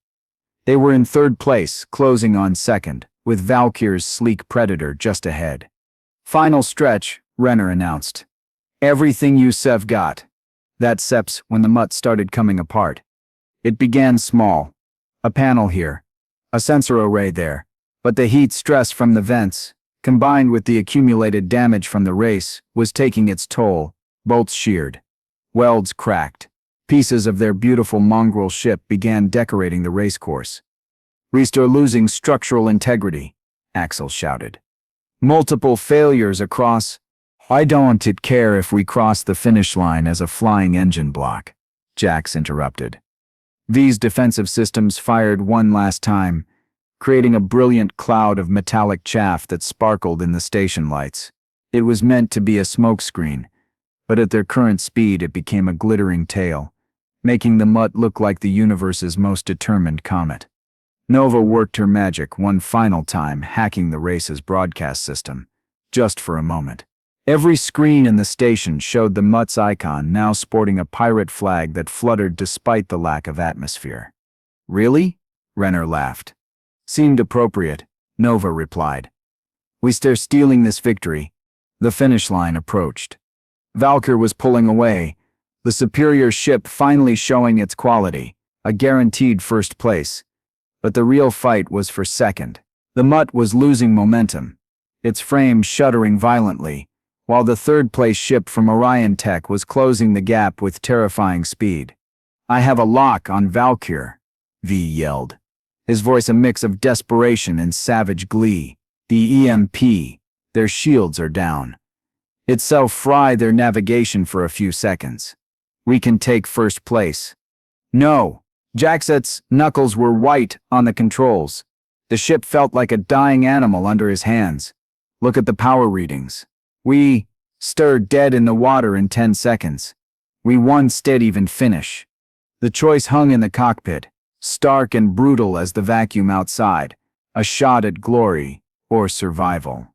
They were in third place, closing on second, with Valkyr's sleek Predator just ahead. "Final stretch," Renner announced. "Everything you Sev got." That seps when the Mutt started coming apart. It began small. A panel here, a sensor array there, but the heat stress from the vents, combined with the accumulated damage from the race, was taking its toll. Bolts sheared. Welds cracked. Pieces of their beautiful mongrel ship began decorating the racecourse. "We're losing structural integrity," Axel shouted. "Multiple failures across." "I don't care if we cross the finish line as a flying engine block," Jax interrupted. V's defensive systems fired one last time, creating a brilliant cloud of metallic chaff that sparkled in the station lights. It was meant to be a smokescreen, but at their current speed it became a glittering tail, making the Mutt look like the universe's most determined comet. Nova worked her magic one final time, hacking the race's broadcast system, just for a moment. Every screen in the station showed the Mutt's icon, now sporting a pirate flag that fluttered despite the lack of atmosphere. Really? Renner laughed. Seemed appropriate, Nova replied. We're stealing this victory. The finish line approached. Valkyr was pulling away, the superior ship finally showing its quality, a guaranteed first place. But the real fight was for second. The Mutt was losing momentum, its frame shuddering violently, while the third-place ship from Orion Tech was closing the gap with terrifying speed. I have a lock on Valkyr, V yelled, his voice a mix of desperation and savage glee. The EMP, their shields are down. Itself fry their navigation for a few seconds. We can take first place. No. Jackset's knuckles were white on the controls. The ship felt like a dying animal under his hands. Look at the power readings. We stirred dead in the water in 10 seconds. We won steady-even finish. The choice hung in the cockpit, stark and brutal as the vacuum outside, a shot at glory or survival.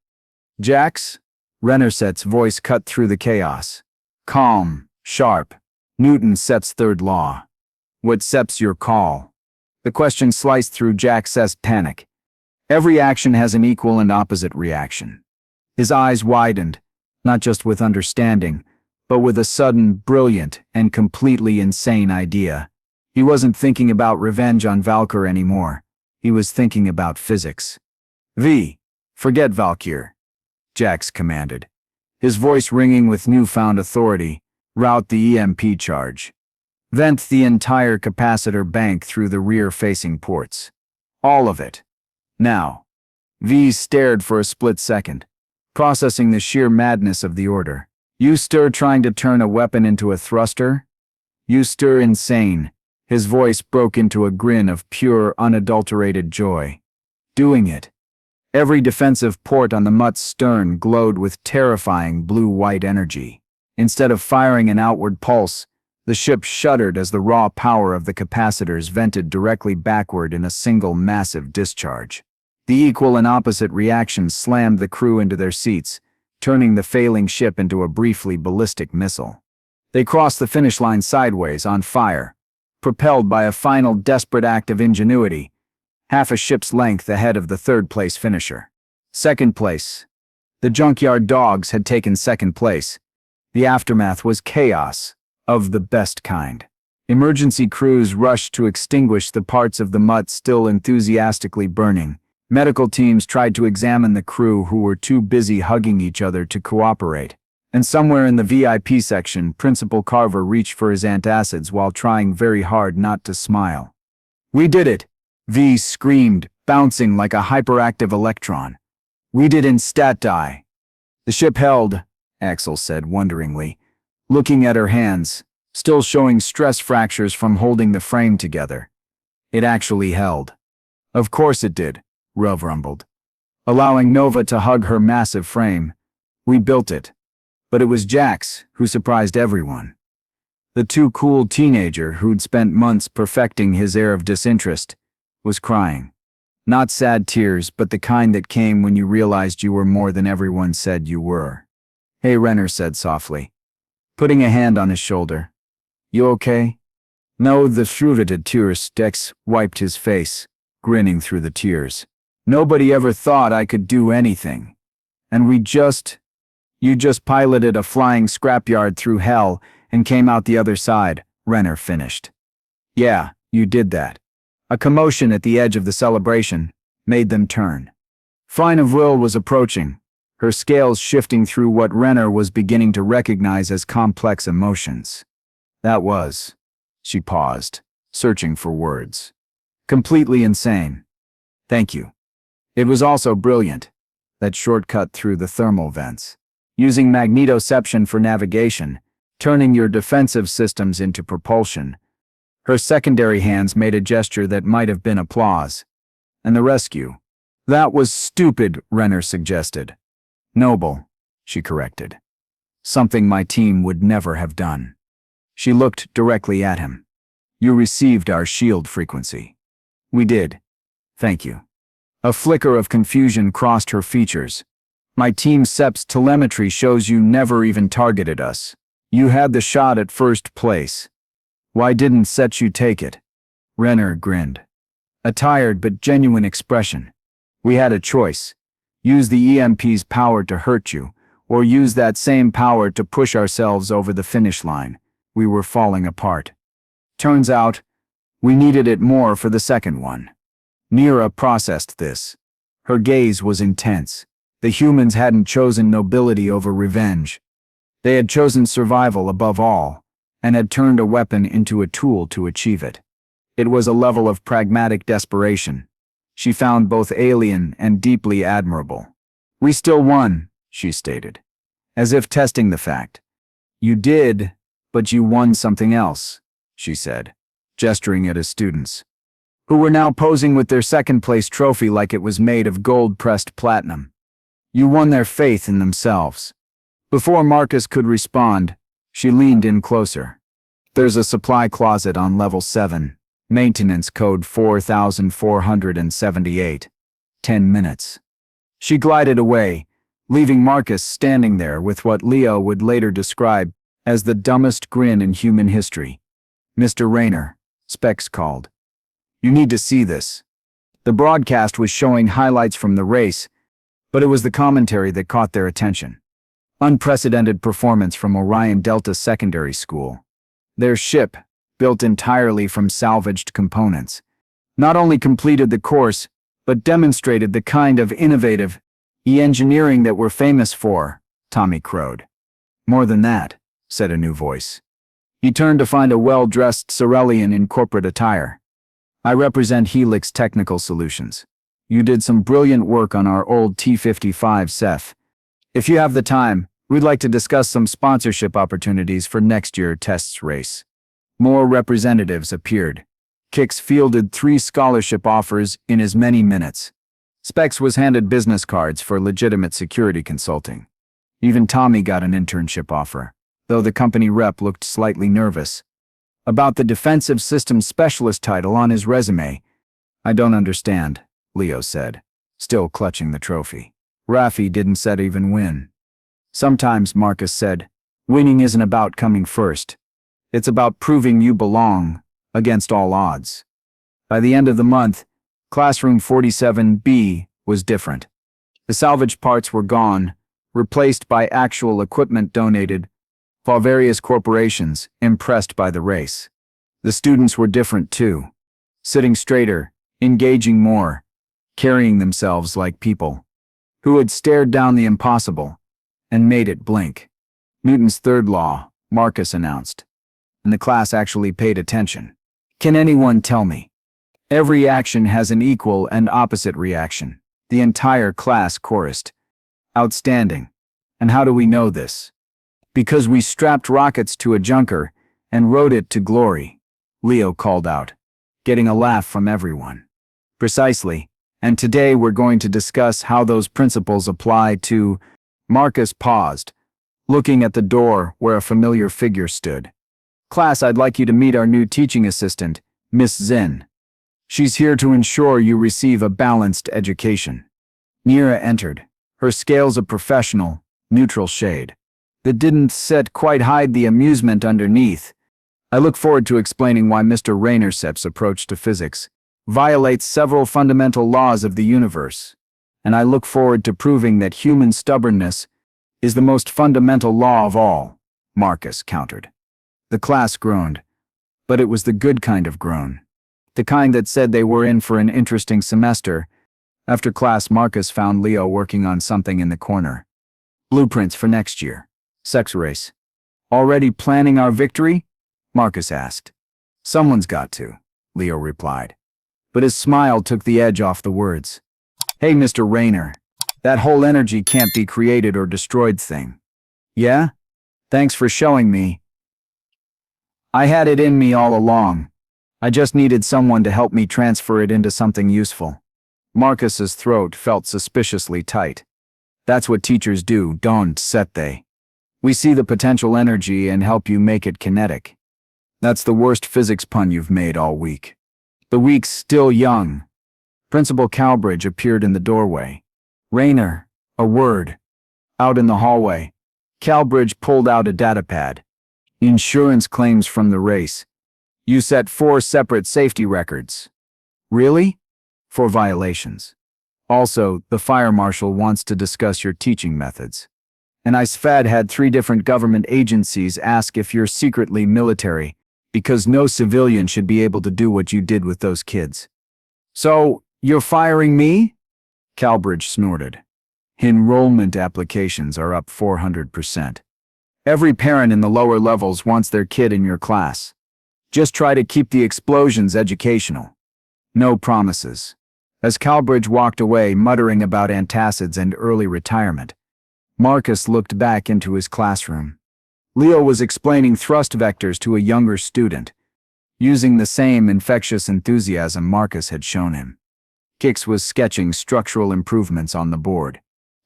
Jax? Rennerset's voice cut through the chaos. Calm, sharp. Newton sets third law. What's your call? The question sliced through Jax's panic. Every action has an equal and opposite reaction. His eyes widened, not just with understanding, but with a sudden, brilliant, and completely insane idea. He wasn't thinking about revenge on Valkyr anymore. He was thinking about physics. V, forget Valkyr, Jax commanded, his voice ringing with newfound authority. Route the EMP charge. Vent the entire capacitor bank through the rear-facing ports. All of it. Now. V stared for a split second, processing the sheer madness of the order. You stir trying to turn a weapon into a thruster? You stir insane. His voice broke into a grin of pure, unadulterated joy. Doing it. Every defensive port on the Mutt's stern glowed with terrifying blue-white energy. Instead of firing an outward pulse, the ship shuddered as the raw power of the capacitors vented directly backward in a single massive discharge. The equal and opposite reactions slammed the crew into their seats, turning the failing ship into a briefly ballistic missile. They crossed the finish line sideways, on fire, propelled by a final desperate act of ingenuity, half a ship's length ahead of the third-place finisher. Second place. The junkyard dogs had taken second place. The aftermath was chaos, of the best kind. Emergency crews rushed to extinguish the parts of the Mutt still enthusiastically burning. Medical teams tried to examine the crew who were too busy hugging each other to cooperate. And somewhere in the VIP section, Principal Carver reached for his antacids while trying very hard not to smile. We did it, V screamed, bouncing like a hyperactive electron. We did in stat die. The ship held, Axel said wonderingly, looking at her hands, still showing stress fractures from holding the frame together. It actually held. Of course it did, Rev rumbled, allowing Nova to hug her massive frame. We built it. But it was Jax who surprised everyone. The too cool teenager who'd spent months perfecting his air of disinterest was crying. Not sad tears, but the kind that came when you realized you were more than everyone said you were. Hey, Renner said softly, putting a hand on his shoulder. You okay? No, the fruited tears. Dex wiped his face, grinning through the tears. Nobody ever thought I could do anything. And you just piloted a flying scrapyard through hell and came out the other side, Renner finished. Yeah, you did that. A commotion at the edge of the celebration made them turn. Fine of Will was approaching, her scales shifting through what Renner was beginning to recognize as complex emotions. That was, she paused, searching for words. Completely insane. Thank you. It was also brilliant, that shortcut through the thermal vents. Using magnetoception for navigation, turning your defensive systems into propulsion. Her secondary hands made a gesture that might have been applause. And the rescue. That was stupid, Renner suggested. Noble, she corrected. Something my team would never have done. She looked directly at him. You received our shield frequency. We did. Thank you. A flicker of confusion crossed her features. My Team SEP's telemetry shows you never even targeted us. You had the shot at first place. Why didn't Set you take it?" Renner grinned. A tired but genuine expression. "We had a choice. Use the EMP's power to hurt you, or use that same power to push ourselves over the finish line. We were falling apart. Turns out, we needed it more for the second one." Nira processed this. Her gaze was intense. The humans hadn't chosen nobility over revenge. They had chosen survival above all, and had turned a weapon into a tool to achieve it. It was a level of pragmatic desperation she found both alien and deeply admirable. "We still won," she stated, as if testing the fact. "You did, but you won something else," she said, gesturing at his students, who were now posing with their second-place trophy like it was made of gold-pressed platinum. "You won their faith in themselves." Before Marcus could respond, she leaned in closer. "There's a supply closet on level 7. Maintenance code 4478. 10 minutes. She glided away, leaving Marcus standing there with what Leo would later describe as the dumbest grin in human history. "Mr. Rayner," Specs called. "You need to see this." The broadcast was showing highlights from the race, but it was the commentary that caught their attention. Unprecedented performance from Orion Delta Secondary School. Their ship, built entirely from salvaged components, not only completed the course, but demonstrated the kind of innovative engineering that we're famous for, Tommy crowed. "More than that," said a new voice. He turned to find a well-dressed Cerellian in corporate attire. "I represent Helix Technical Solutions. You did some brilliant work on our old T-55 Ceph. If you have the time, we'd like to discuss some sponsorship opportunities for next year's tests race." More representatives appeared. Kix fielded 3 scholarship offers in as many minutes. Specs was handed business cards for legitimate security consulting. Even Tommy got an internship offer, though the company rep looked slightly nervous about the defensive systems specialist title on his resume. "I don't understand," Leo said, still clutching the trophy. "Raffi didn't Set even win." "Sometimes," Marcus said, "winning isn't about coming first. It's about proving you belong, against all odds." By the end of the month, Classroom 47B was different. The salvaged parts were gone, replaced by actual equipment donated, while various corporations, impressed by the race. The students were different too. Sitting straighter, engaging more, carrying themselves like people who had stared down the impossible and made it blink. "Newton's third law," Marcus announced. And the class actually paid attention. "Can anyone tell me? Every action has an equal and opposite reaction." The entire class chorused. "Outstanding. And how do we know this?" "Because we strapped rockets to a junker and rode it to glory," Leo called out, getting a laugh from everyone. "Precisely. And today we're going to discuss how those principles apply to—" Marcus paused, looking at the door where a familiar figure stood. "Class, I'd like you to meet our new teaching assistant, Miss Zin. She's here to ensure you receive a balanced education." Nira entered, her scales a professional, neutral shade that didn't quite hide the amusement underneath. "I look forward to explaining why Mr. Rayner's approach to physics violates several fundamental laws of the universe, and I look forward to proving that human stubbornness is the most fundamental law of all," Marcus countered. The class groaned, but it was the good kind of groan. The kind that said they were in for an interesting semester. After class, Marcus found Leo working on something in the corner. "Blueprints for next year. Sex race. Already planning our victory?" Marcus asked. "Someone's got to," Leo replied. But his smile took the edge off the words. "Hey, Mr. Rayner, that whole energy can't be created or destroyed thing. Yeah? Thanks for showing me. I had it in me all along. I just needed someone to help me transfer it into something useful." Marcus's throat felt suspiciously tight. "That's what teachers do, don't they? We see the potential energy and help you make it kinetic." That's the worst physics pun you've made all week. The week's still young. Principal Cowbridge appeared in the doorway. "Rayner, a word," Out in the hallway, Calbridge pulled out a datapad. Insurance claims from the race. You set 4 separate safety records. Really? For violations. Also, the fire marshal wants to discuss your teaching methods. And ISFAD had 3 different government agencies ask if you're secretly military, because no civilian should be able to do what you did with those kids. So, you're firing me? Calbridge snorted. Enrollment applications are up 400%. Every parent in the lower levels wants their kid in your class. Just try to keep the explosions educational. No promises. As Calbridge walked away muttering about antacids and early retirement, Marcus looked back into his classroom. Leo was explaining thrust vectors to a younger student, using the same infectious enthusiasm Marcus had shown him. Kix was sketching structural improvements on the board.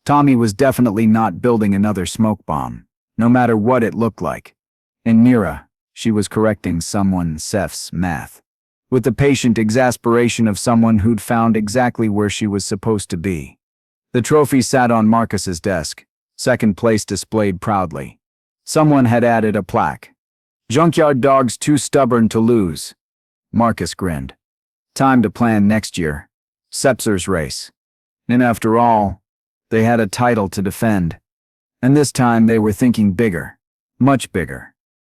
Tommy was definitely not building another smoke bomb, no matter what it looked like. And Mira, she was correcting someone Seth's math, with the patient exasperation of someone who'd found exactly where she was supposed to be. The trophy sat on Marcus's desk, second place displayed proudly. Someone had added a plaque. Junkyard dogs too stubborn to lose. Marcus grinned. Time to plan next year. Sepser's race. And after all, they had a title to defend. And this time they were thinking bigger. Much bigger.